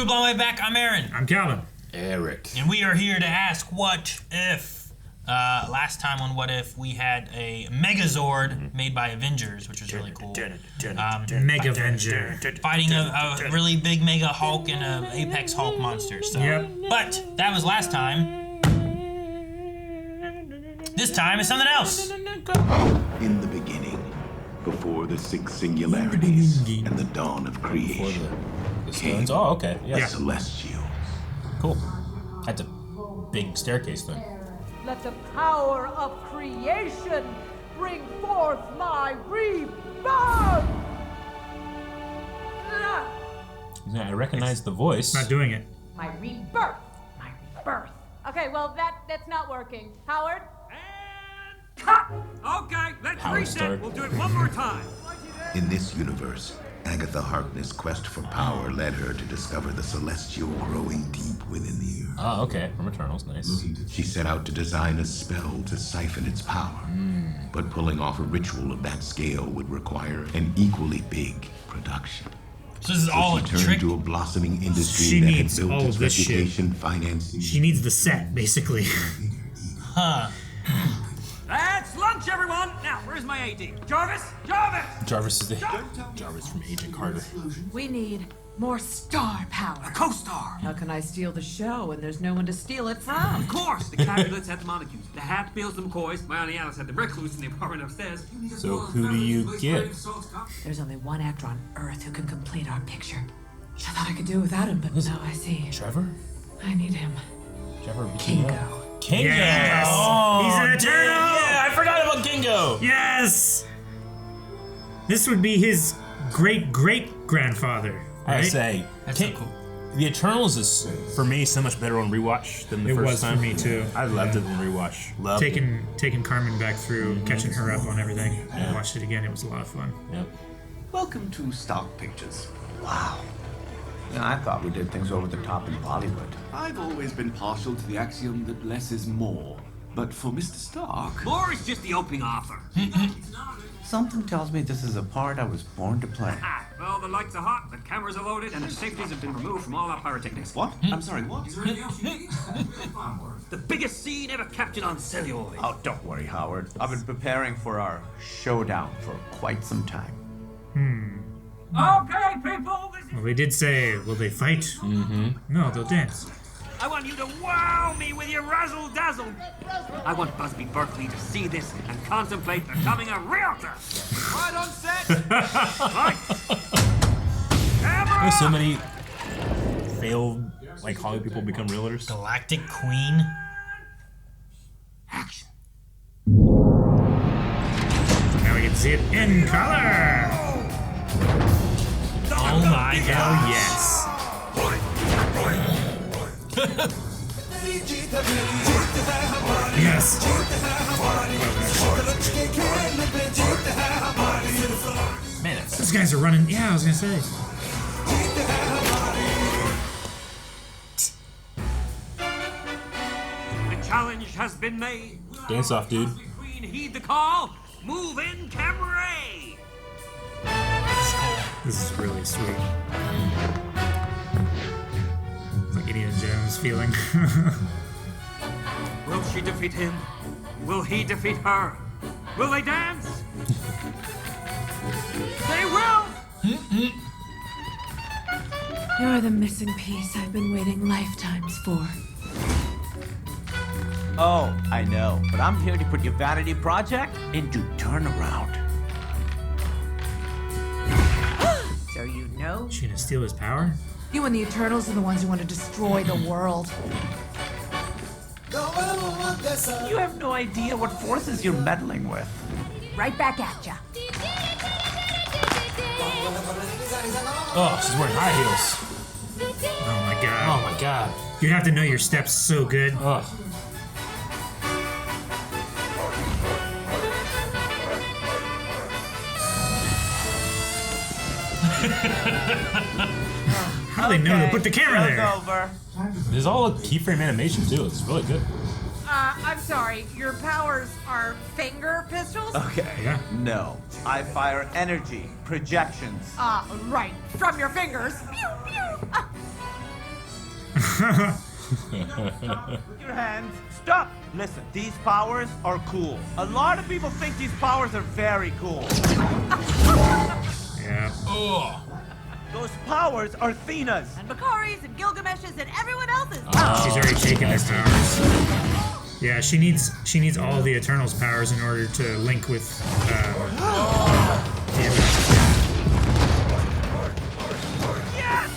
to Blow My Back. I'm Aaron. I'm Calvin. Eric. And we are here to ask what if. Last time on What If, we had a Megazord made by Avengers, which was really cool. Mega Avenger. Fighting a really big Mega Hulk and an Apex Hulk monster. So. Yep. But that was last time. This time is something else. In the beginning, before the six singularities and the dawn of creation, The stones? Oh, okay. the Yeah. celestials. Cool. That's a big staircase then. Let the power of creation bring forth my rebirth! Yeah, I recognize the voice. Not doing it. My rebirth! My rebirth! Okay, well, that's not working. Howard? And cut! Okay, let's Howard reset. Stark. We'll do it one more time. In this universe, Agatha Harkness' quest for power led her to discover the celestial growing deep within the earth. Oh, okay. From Eternals. Nice. She set out to design a spell to siphon its power, but pulling off a ritual of that scale would require an equally big production. So this is all a She turned trick. to a blossoming industry She that needs had built all its this shit. reputation, financing. She needs the set, basically. Huh. That's lunch, everyone. Now, where's my AD? Jarvis? Jarvis! Jarvis is the Jarvis from Agent Carter. We need more star power. A co-star. How can I steal the show when there's no one to steal it from? Of course, the Capulets had the Montagues, the Hatfields, the McCoys, my Auntie Alice had the Recluse in the apartment upstairs. So who do you get? There's only one actor on Earth who can complete our picture. I thought I could do without him, but now I see. Trevor? I need him. Trevor Kingo. Kingo! Yes! Oh, He's an Eternal! Yeah, I forgot about Kingo! Yes! This would be his great-great-grandfather, I right? say, That's so cool. The Eternals is, for me, so much better on rewatch than the It first was time. for me, too. I loved it on rewatch. Loved it. Taking Carmen back through, catching her up on everything. I watched it again. It was a lot of fun. Yep. Welcome to Stock Pictures. Wow. Yeah, I thought we did things over the top in Bollywood. I've always been partial to the axiom that less is more. But for Mr. Stark... More is just the opening offer. Something tells me this is a part I was born to play. Ah, well, the lights are hot, the cameras are loaded, and the safeties have been removed from all our pyrotechnics. What? I'm sorry, what? The biggest scene ever captured on celluloid. Oh, don't worry, Howard. I've been preparing for our showdown for quite some time. Okay, people, this is... Well, they did say, will they fight? Mm-hmm. No, they'll dance. I want you to wow me with your razzle-dazzle. I want Busby Berkeley to see this and contemplate becoming a realtor. Right on set. Lights. Camera. There's so many failed, like, Hollywood people become realtors. Galactic Queen. Action. Now we can see it in color! Oh my god. Oh, yes. Yes. Man, it's Those guys are running. Yeah, I was gonna say. The challenge has been made. dance off, dude. Queen, heed the call. Move in, camera A. This is really sweet. It's like Indiana Jones feeling. Will she defeat him? Will he defeat her? Will they dance? They will! You're the missing piece I've been waiting lifetimes for. Oh, I know, but I'm here to put your vanity project into turnaround. So you know? She gonna steal his power? You and the Eternals are the ones who want to destroy the world. You have no idea what forces you're meddling with. Right back at ya. Oh, she's wearing high heels. Oh my god. Oh my god. You have to know your steps so good. Ugh. How do they know to put the camera show's there? over. There's all a keyframe animation too. It's really good. I'm sorry, your powers are finger pistols? Okay. Yeah. No. I fire energy, projections. Right, from your fingers. Pew, pew. Your hands. Stop! Listen, these powers are cool. A lot of people think these powers are very cool. Yeah. Oh. Those powers are Thena's. And Bakari's and Gilgamesh's and everyone else's. She's already taken his powers. Yeah, she needs all the Eternals' powers in order to link with Yes!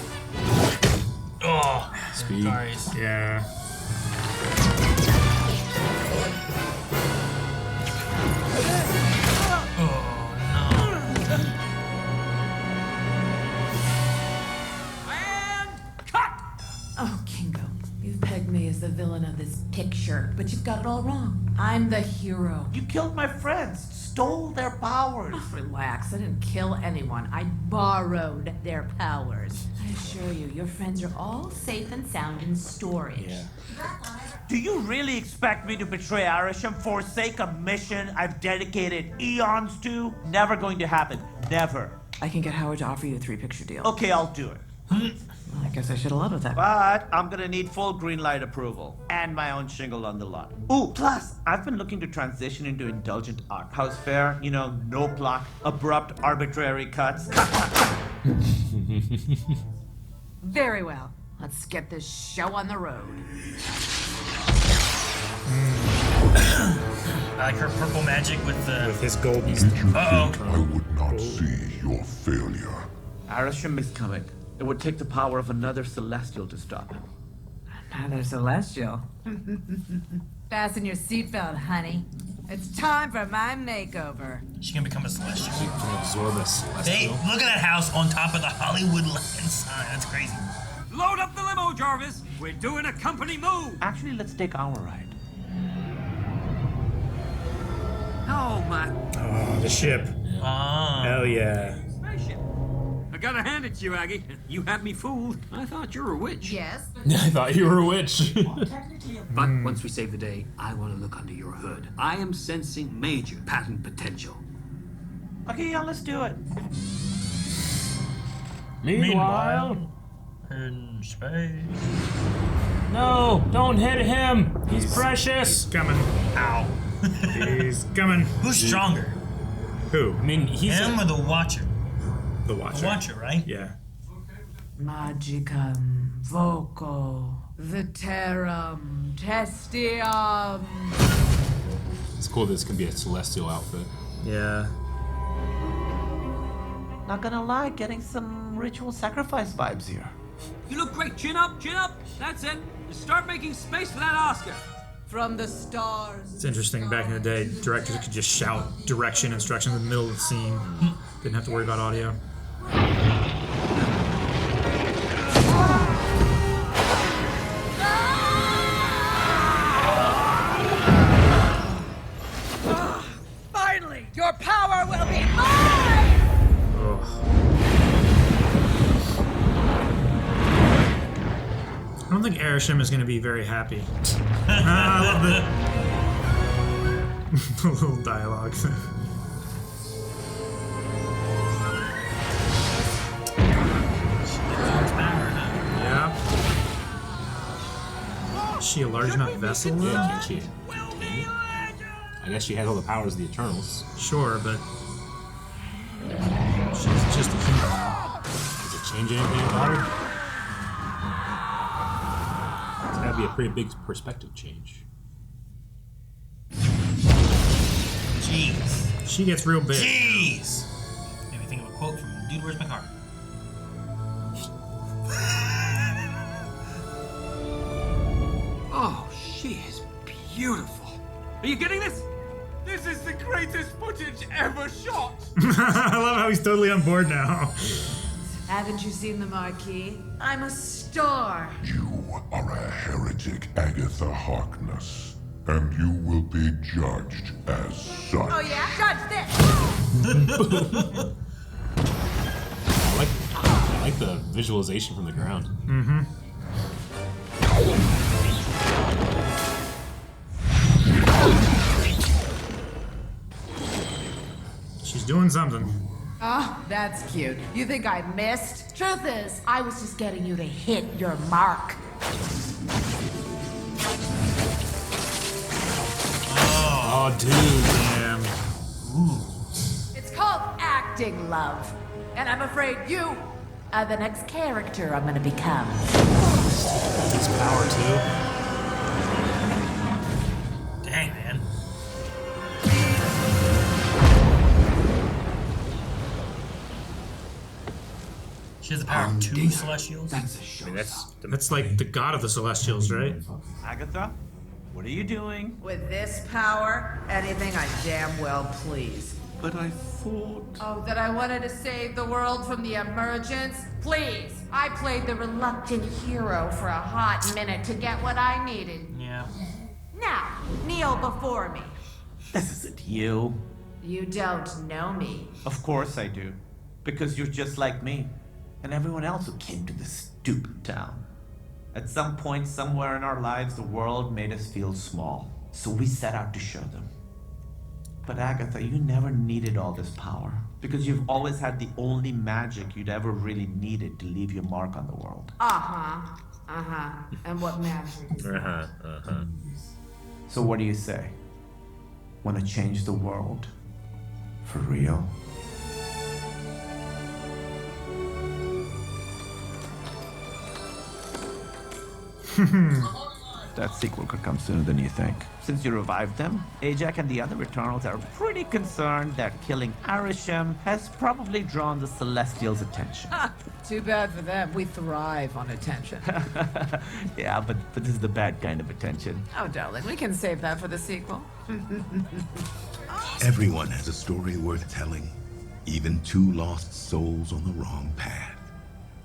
Oh. Speed. Yeah. Oh, Kingo, you've pegged me as the villain of this picture, but you've got it all wrong. I'm the hero. You killed my friends, stole their powers. Oh, relax, I didn't kill anyone. I borrowed their powers. I assure you, your friends are all safe and sound in storage. Yeah. Do you really expect me to betray Arisham, forsake a mission I've dedicated eons to? Never going to happen. Never. I can get Howard to offer you a 3-picture deal. Okay, I'll do it. Well, I guess I should have led with that. But I'm gonna need full green light approval and my own shingle on the lot. Ooh, plus, I've been looking to transition into indulgent art house fare. You know, no plot, abrupt, arbitrary cuts. Very well. Let's get this show on the road. I like her purple magic with his golden. Uh-oh. I would not see your failure. Arisham is coming. It would take the power of another Celestial to stop him. Another Celestial. Fasten your seatbelt, honey. It's time for my makeover. She's gonna become a Celestial. She can absorb a Celestial. Hey, look at that house on top of the Hollywood land sign. That's crazy. Load up the limo, Jarvis. We're doing a company move. Actually, let's take our ride. Oh, my Oh, the ship. Ah. Hell yeah. spaceship. I gotta hand it to you, Aggie. You had me fooled. I thought you were a witch. Yes, I thought you were a witch. But once we save the day, I want to look under your hood. I am sensing major patent potential. Okay, yeah, let's do it. Meanwhile, in space. no, don't hit him. He's precious. He's coming. Ow. He's coming. Who's stronger? Who? I mean, he's Him or the Watcher? The Watcher. The Watcher, right? Yeah. Magicum, voco, veterum, testium. It's cool. This can be a celestial outfit. Yeah. Not gonna lie, getting some ritual sacrifice vibes here. You look great. Chin up, chin up. That's it. Start making space for that Oscar. From the stars. It's interesting. Back in the day, directors could just shout direction instructions in the middle of the scene. Didn't have to worry about audio. finally, your power will be mine! Ugh. I don't think Arisham is going to be very happy. I love the little dialogue. Yeah. Is she a large enough vessel? Yeah, can she contain it? I guess she has all the powers of the Eternals. Sure, but she's just a human. Does it change anything about her? It's gotta be a pretty big perspective change. Jeez. She gets real big. Jeez. Made me think of a quote from Dude, Where's My Car? Oh, she is beautiful. Are you getting this? This is the greatest footage ever shot! I love how he's totally on board now. Haven't you seen the marquee? I'm a star. You are a heretic, Agatha Harkness, and you will be judged as such. Oh yeah? Judge this! I like the visualization from the ground. Mm-hmm. She's doing something. Oh, that's cute. You think I missed? Truth is, I was just getting you to hit your mark. Oh, dude. Damn. It's called acting, love. And I'm afraid you are the next character I'm gonna become. His power, too. Dang, man. She has the power of 2 Celestials? That's a show. That's like the god of the Celestials, right? Agatha, what are you doing? With this power, anything I damn well please. But I thought... Oh, that I wanted to save the world from the emergence? Please! I played the reluctant hero for a hot minute to get what I needed. Yeah. Now, kneel before me. This isn't you. You don't know me. Of course I do. Because you're just like me. And everyone else who came to this stupid town. At some point, somewhere in our lives, the world made us feel small. So we set out to show them. But Agatha, you never needed all this power. Because you've always had the only magic you'd ever really needed to leave your mark on the world. Uh-huh. Uh-huh. And what magic? So what do you say? Want to change the world? For real? That sequel could come sooner than you think. Since you revived them, Ajax and the other Eternals are pretty concerned that killing Arishem has probably drawn the Celestials' attention. Too bad for them. We thrive on attention. Yeah, but this is the bad kind of attention. Oh, darling, we can save that for the sequel. Everyone has a story worth telling, even 2 lost souls on the wrong path.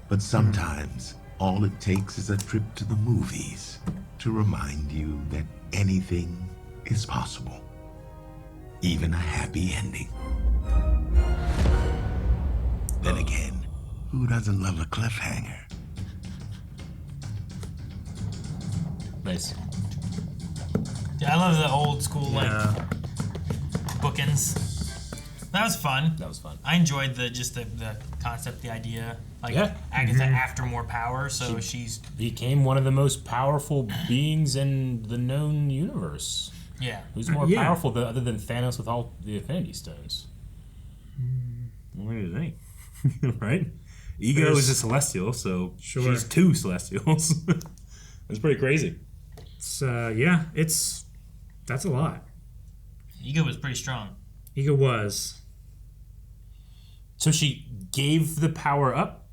But sometimes, all it takes is a trip to the movies to remind you that anything is possible. Even a happy ending. Then again, who doesn't love a cliffhanger? Nice. Yeah, I love the old school, like, bookends. That was fun. That was fun. I enjoyed the concept, the idea. Like, Yeah. Agatha after more power, so she's... Became one of the most powerful beings in the known universe. Yeah. Who's more powerful other than Thanos with all the Infinity Stones? What do you think? Right? Ego is a Celestial, so she's 2 Celestials. That's pretty crazy. It's, that's a lot. Ego was pretty strong. Ego was. So she gave the power up?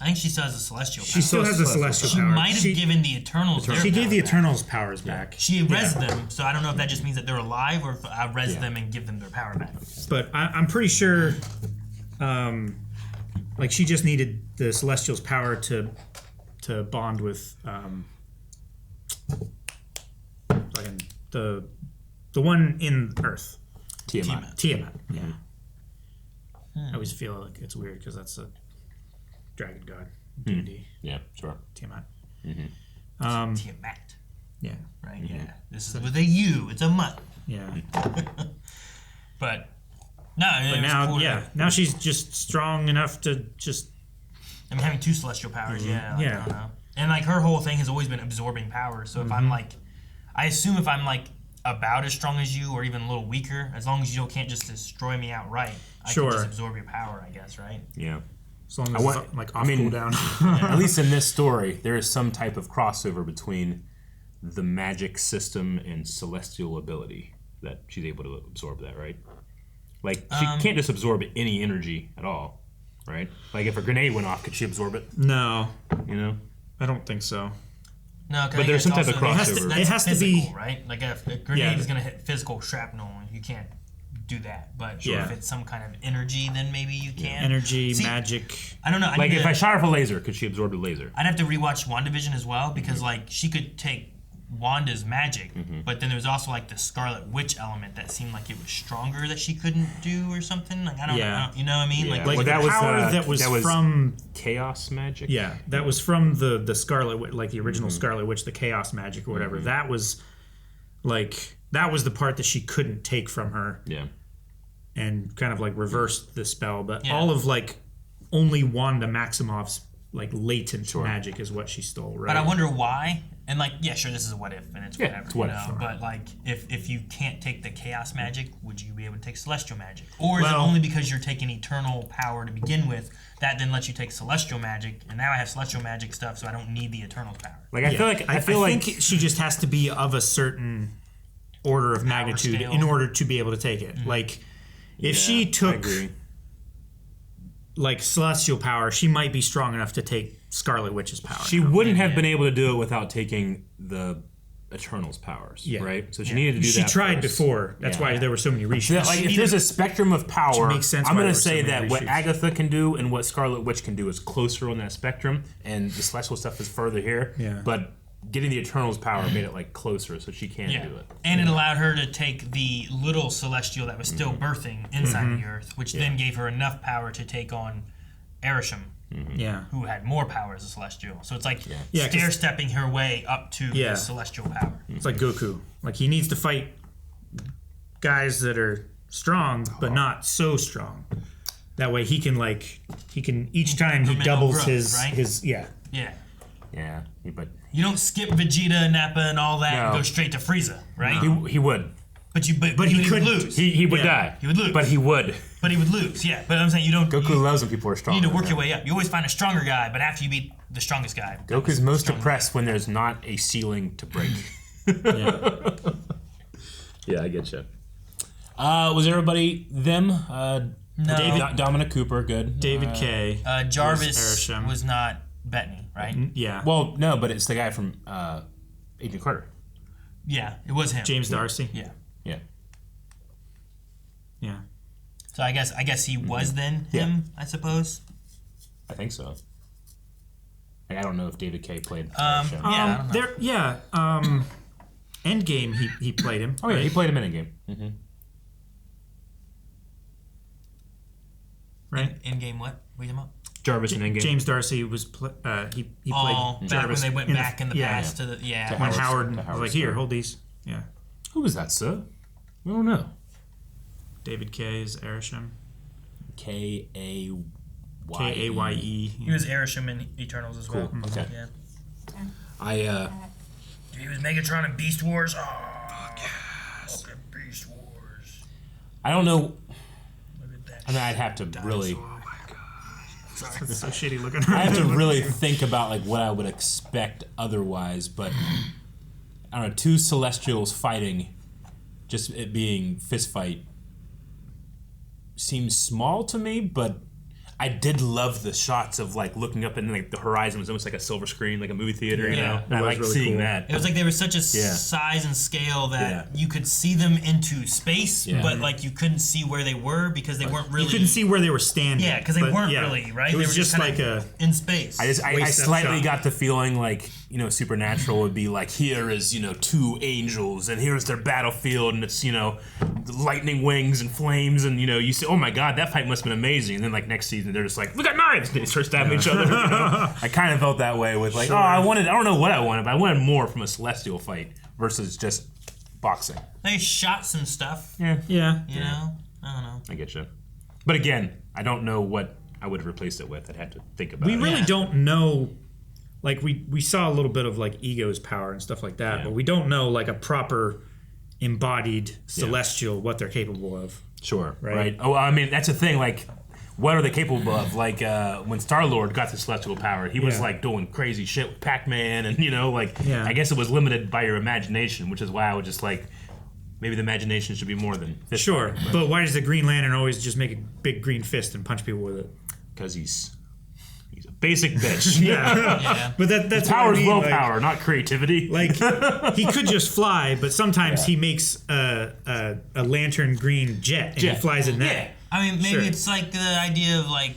I think she still has a Celestial power. She still has a Celestial power. She might have given the Eternals their She gave the power Eternals powers back. She rezzed them, so I don't know if that just means that they're alive or if I res them and give them their power back. But I'm pretty sure, like, she just needed the Celestials' power to bond with the one in Earth. Tiamat. Yeah. I always feel like it's weird because that's a dragon god. D&D. Yeah, sure. Tiamat. Tiamat. Yeah. Right. Yeah. This is with a U. It's a mutt. Yeah. But no. But now, cool now she's just strong enough to just. I mean, having 2 Celestial powers. Yeah. Like, yeah. I don't know. And like her whole thing has always been absorbing power. So if I'm like, I assume if I'm like about as strong as you or even a little weaker, as long as you can't just destroy me outright, I can just absorb your power, I guess, right? Yeah. As long as it's like off cooldown. At least in this story, there is some type of crossover between the magic system and celestial ability that she's able to absorb that, right? Like, she can't just absorb any energy at all, right? Like, if a grenade went off, could she absorb it? No. You know? I don't think so. No, but there's some type of crossover. It has to be right. Like if a grenade is Yeah. going to hit physical shrapnel, you can't do that. But Yeah. if it's some kind of energy, then maybe you can. Energy, magic. I don't know. Like if I shot her with a laser, could she absorb the laser? I'd have to rewatch WandaVision as well because like she could take Wanda's magic, but then there was also like the Scarlet Witch element that seemed like it was stronger that she couldn't do or something. Like I don't know. You know what I mean? Yeah. Like Like the power that was from chaos magic. Yeah, that was from the Scarlet Witch, like the original Scarlet Witch, the chaos magic or whatever. That was like the part that she couldn't take from her. Yeah. And kind of like reversed the spell, but all of like only Wanda Maximoff's like latent magic is what she stole, right? But I wonder why. And like, yeah, sure, this is a what if, and it's whatever. It's what if, But like, if you can't take the chaos magic, would you be able to take celestial magic? Or is it only because you're taking eternal power to begin with that then lets you take celestial magic? And now I have celestial magic stuff, so I don't need the eternal power. Like I think she just has to be of a certain order of magnitude in order to be able to take it. Like, if she took like celestial power, she might be strong enough to take Scarlet Witch's power. She wouldn't have been able to do it without taking the Eternal's powers, right? So she needed to do that. She tried before. That's why there were so many reshoots. Like, if there's a spectrum of power, makes sense I'm going to so say many that what reshoots. Agatha can do and what Scarlet Witch can do is closer on that spectrum, and the celestial stuff is further here. Yeah. But getting the Eternal's power made it like closer, so she can do it. And it allowed her to take the little celestial that was still birthing inside the Earth, which then gave her enough power to take on Erisham, who had more power as a celestial. So it's like stair-stepping her way up to the celestial power. It's like Goku. Like, he needs to fight guys that are strong, but not so strong. That way he can each time he doubles his Yeah. Yeah, but you don't skip Vegeta, Nappa, and all that and go straight to Frieza, right? He would. But he would lose. He would die. He would lose. But he would. But he would lose, yeah. But I'm saying you don't... Goku loves when people are strong. You need to work your way up. You always find a stronger guy, but after you beat the strongest guy... Goku's most depressed when there's not a ceiling to break. Yeah, I get you. Was everybody them? No. Dominic Cooper, good. David K. Jarvis was not Bettany, right? Yeah. Well, no, but it's the guy from Agent Carter. Yeah, it was him. James Darcy. Yeah. Yeah. So I guess he was then him, I suppose. I think so. Like, I don't know if David K played. I don't know. Endgame, he played him. Oh yeah, he played him in Endgame. Mm-hmm. Right. Endgame, what? What are you talking about? Jarvis in Endgame. James Darcy was he played back Jarvis when they went back in the past to the when Howard was like, here, hold these. Yeah. Who was that, sir? I don't know. David K. is Erisham. K-A-Y-E. K-A-Y-E. He was Erisham in Eternals as well. Okay. Yeah. He was Megatron in Beast Wars. Oh, yes. Okay, Beast Wars. I don't know. Look at that. I mean, I'd have to really... Oh my god. That's so shitty looking. I have to really think about like what I would expect otherwise, but I don't know, two Celestials fighting, just it being fist fight, seems small to me, but I did love the shots of like looking up and like the horizon was almost like a silver screen, like a movie theater, you know? And I liked really seeing that. It was like they were such a size and scale that you could see them into space, but like you couldn't see where they were because they weren't really... You couldn't see where they were standing. Yeah, because they weren't really, right? It was they were just like in space. I slightly got the feeling like, you know, Supernatural would be like, here is, you know, two angels and here's their battlefield and it's, you know, lightning wings and flames and, you know, you say, oh my god, that fight must have been amazing. And then like next season they're just like, we got knives! And they start stabbing each other. You know? I kind of felt that way with like, I don't know what I wanted, but I wanted more from a Celestial fight versus just boxing. They shot some stuff. Yeah. You know? I don't know. I get you. But again, I don't know what I would have replaced it with. I'd have to think about it. We really don't know. Like, we saw a little bit of like Ego's power and stuff like that, but we don't know like a proper embodied Celestial what they're capable of. Sure. Right. Oh, I mean, that's the thing. Like, what are they capable of? Like, when Star-Lord got the Celestial power, he was like doing crazy shit with Pac-Man, and you know, like, I guess it was limited by your imagination, which is why I was just like, maybe the imagination should be more than this. Sure, but why does the Green Lantern always just make a big green fist and punch people with it? Because he's a basic bitch. But that's power is willpower, like, not creativity. Like, he could just fly, but sometimes he makes a lantern green jet and he flies in that. Yeah. I mean, maybe it's like the idea of like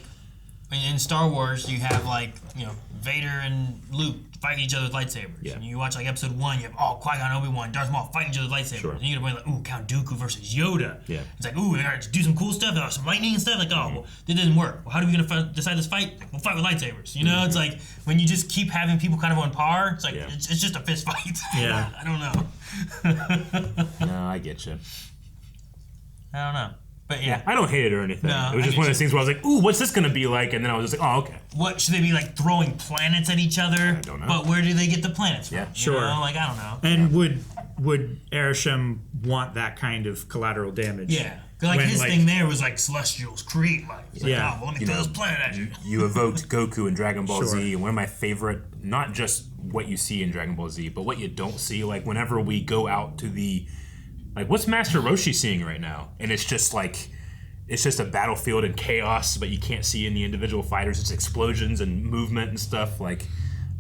in Star Wars, you have like, you know, Vader and Luke fighting each other with lightsabers. Yeah. And you watch like episode 1, you have Qui-Gon, Obi-Wan, Darth Maul fighting each other with lightsabers. Sure. And you get a point like, ooh, Count Dooku versus Yoda. Yeah. It's like, ooh, we gotta do some cool stuff, some lightning and stuff. Like, well, that didn't work. Well, how are we gonna decide this fight? Like, we'll fight with lightsabers. You know, it's like when you just keep having people kind of on par. It's like it's just a fist fight. Yeah. I don't know. No, I get you. I don't know. But yeah, I don't hate it or anything. No, it was just one of those things where I was like, "Ooh, what's this gonna be like?" And then I was just like, "Oh, okay." What should they be like throwing planets at each other? I don't know. But where do they get the planets from? Yeah, sure. You know? Like I don't know. And would Arishem want that kind of collateral damage? Yeah. Like When, his thing there was like Celestials create life. It's like, Yeah. oh, well, let me throw this planet at you. You evoked Goku in Dragon Ball Sure. Z, and one of my favorite, not just what you see in Dragon Ball Z, but what you don't see. Like whenever we go out to the, like, what's Master Roshi seeing right now? And it's just like, it's just a battlefield and chaos, but you can't see in the individual fighters. It's explosions and movement and stuff. Like,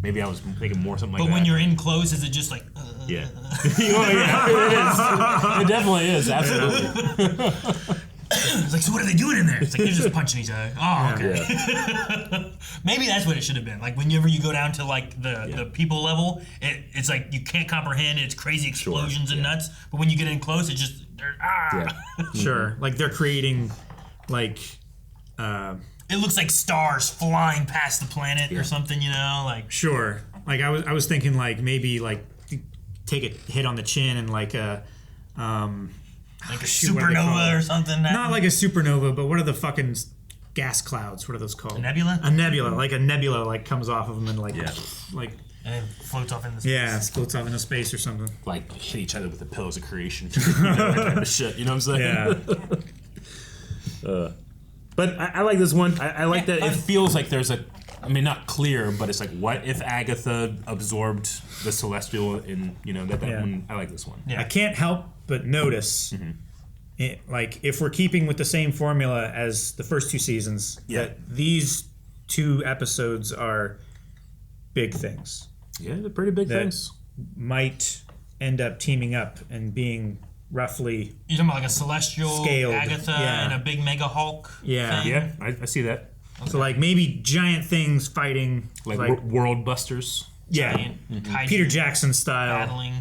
maybe I was thinking more something like that. But when you're in close, is it just like? Yeah. Oh yeah, it is. It definitely is. Absolutely. It's like, so what are they doing in there? It's like they're just punching each other. Oh, okay. Maybe that's what it should have been. Like whenever you go down to like the people level, it's like you can't comprehend. It's crazy explosions and nuts. But when you get in close, it's just Sure. Like they're creating like it looks like stars flying past the planet or something, you know, like sure. Like I was thinking like maybe like take a hit on the chin and like a like a supernova or something. Not like a supernova, but what are the fucking gas clouds? What are those called? A nebula? A nebula. Like a nebula like comes off of them and like like and it floats off into space. Yeah, it floats off into space or something. Like hit each other with the pillars of creation. You know, that kind of shit. You know what I'm saying? Yeah. But I like this one. I like that it feels like there's a, I mean, not clear, but it's like, what if Agatha absorbed the Celestial in, you know, that one. I like this one. I can't help but notice, like, if we're keeping with the same formula as the first two seasons, that these two episodes are big things. Yeah, they're pretty big things. Might end up teaming up and being roughly. You're talking about like a Celestial, scaled. Agatha, and a big Mega Hulk. Yeah. thing? Yeah, I see that. So, like, maybe giant things fighting. Like World Busters. Yeah. Kaiju Peter Jackson style. battling.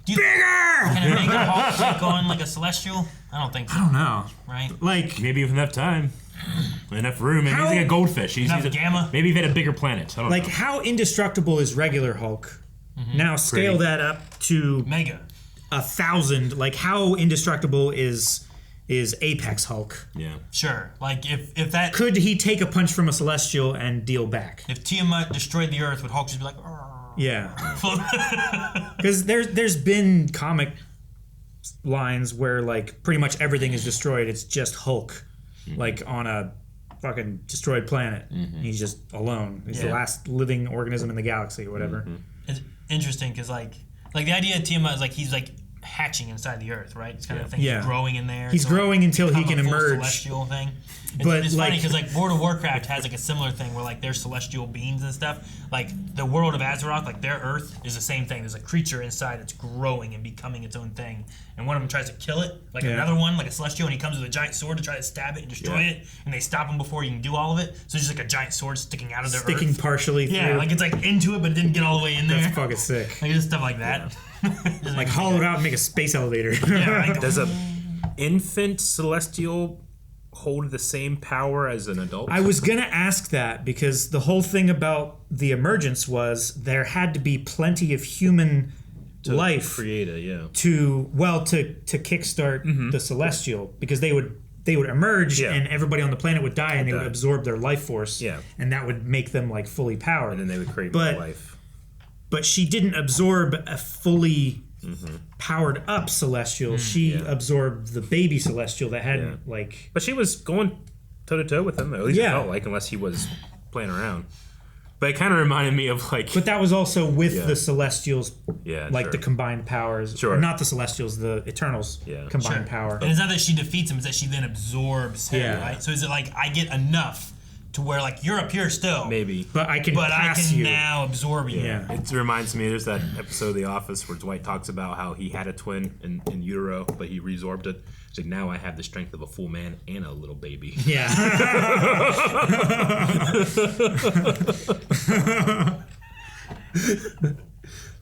Bigger! Can a Mega Hulk take on like a Celestial? I don't think so. I don't know. Right? Like, maybe if enough time, enough room, maybe he's like a goldfish. He's Enough gamma? Maybe if he had a bigger planet. I don't like know. how indestructible is regular Hulk? Now scale that up to Mega. 1,000. Like, how indestructible is Apex Hulk? Yeah. Sure. Like if that Could he take a punch from a Celestial and deal back? if Tiamat destroyed the Earth, would Hulk just be like? Yeah. Because there's been comic lines where like pretty much everything is destroyed. It's just Hulk, like on a fucking destroyed planet. He's just alone. He's the last living organism in the galaxy or whatever. It's interesting because like the idea of Tiamat is like he's like hatching inside the Earth, right? It's kind of thing. Yeah. He's growing in there. He's to, growing until he become can a full emerge. Celestial thing. But, It's like- funny because like World of Warcraft has like a similar thing where like there's celestial beings and stuff. Like the world of Azeroth, like their Earth is the same thing. There's a creature inside that's growing and becoming its own thing. And one of them tries to kill it, like another one, like a celestial, and he comes with a giant sword to try to stab it and destroy it. And they stop him before you can do all of it. So it's just like a giant sword sticking out of their Sticking Earth. partially through. Yeah, like it's like into it, but it didn't get all the way in there. That's fucking sick. Like just stuff like that. Like hollow it out and make a space elevator. Yeah, right. Does a infant Celestial hold the same power as an adult? I was gonna ask that because the whole thing about the emergence was there had to be plenty of human life create it, to kickstart the Celestial, because they would emerge and everybody on the planet would die and they would absorb their life force, and that would make them like fully powered, and then they would create more life. But she didn't absorb a fully powered up Celestial. She absorbed the baby Celestial that hadn't like. But she was going toe to toe with him. At least it felt like, unless he was playing around. But it kind of reminded me of like. But that was also with the Celestials, like sure. the combined powers. Sure. Or not the Celestials, the Eternals combined power. And it's not that she defeats him; it's that she then absorbs him. Yeah. Right. So is it like I get enough to where like you're up here still, Maybe. But I can pass you. now absorb you. Yeah. It reminds me, there's that episode of The Office where Dwight talks about how he had a twin in utero, but he resorbed it. It's like, now I have the strength of a full man and a little baby. Yeah.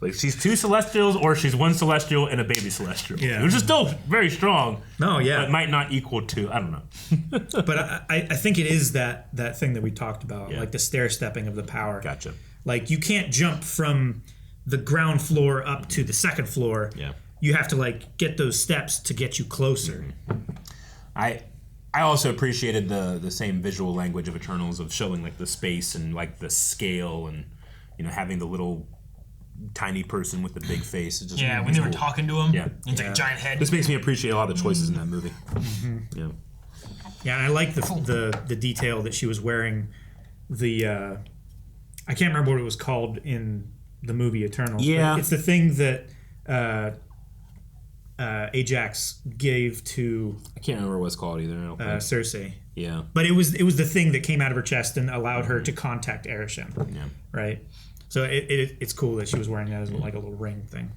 Like, she's two Celestials, or she's one Celestial and a baby Celestial. Yeah. Which is still very strong. No, yeah. But it might not equal to, I don't know. But I think it is that thing that we talked about, like the stair stepping of the power. Gotcha. Like you can't jump from the ground floor up to the second floor. Yeah. You have to like get those steps to get you closer. I also appreciated the same visual language of Eternals, of showing like the space and like the scale, and having the little tiny person with the big face. It's just when they were talking to him. Yeah, it's like a giant head. This makes me appreciate a lot of the choices in that movie. Yeah, yeah, and I like the detail that she was wearing. I can't remember what it was called in the movie Eternals. Yeah, it's the thing that Ajax gave to. I can't remember what it's called either. Cersei. Yeah, but it was the thing that came out of her chest and allowed her to contact Arishem. Yeah, right. So it's cool that she was wearing that as like a little ring thing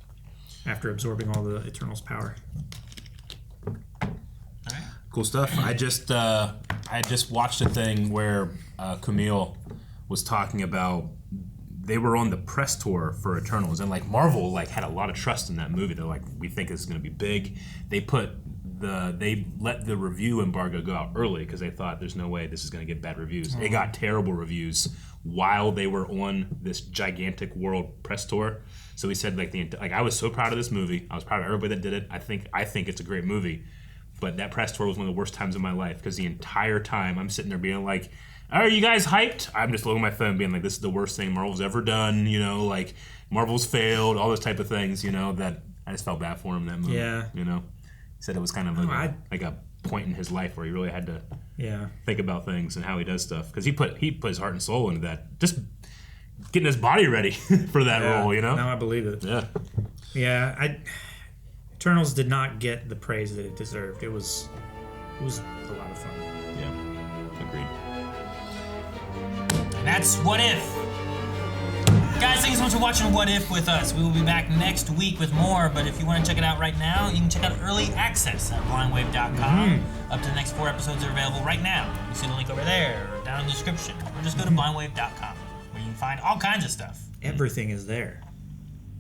after absorbing all the Eternals' power. Cool stuff. I just watched a thing where Kumail was talking about they were on the press tour for Eternals, and like Marvel like had a lot of trust in that movie. They're like, we think this is going to be big. They let the review embargo go out early because they thought there's no way this is going to get bad reviews. It got terrible reviews while they were on this gigantic world press tour. So he said like I was so proud of this movie. I was proud of everybody that did it. I think it's a great movie. But that press tour was one of the worst times of my life because the entire time I'm sitting there being like, are you guys hyped? I'm just looking at my phone being like, this is the worst thing Marvel's ever done, like Marvel's failed, all those type of things, that I just felt bad for him in that movie. Yeah. He said it was kind of like a point in his life where he really had to think about things and how he does stuff. Because he put his heart and soul into that, just getting his body ready for that role, Now I believe it. Yeah. Yeah, Eternals did not get the praise that it deserved. It was a lot of fun. Yeah, agreed. And that's What If. Guys, thank you so much for watching What If with us. We will be back next week with more, but if you want to check it out right now, you can check out Early Access at blindwave.com. Up to the next 4 episodes are available right now. You see the link over there or down in the description. Or just go to blindwave.com where you can find all kinds of stuff. Everything is there.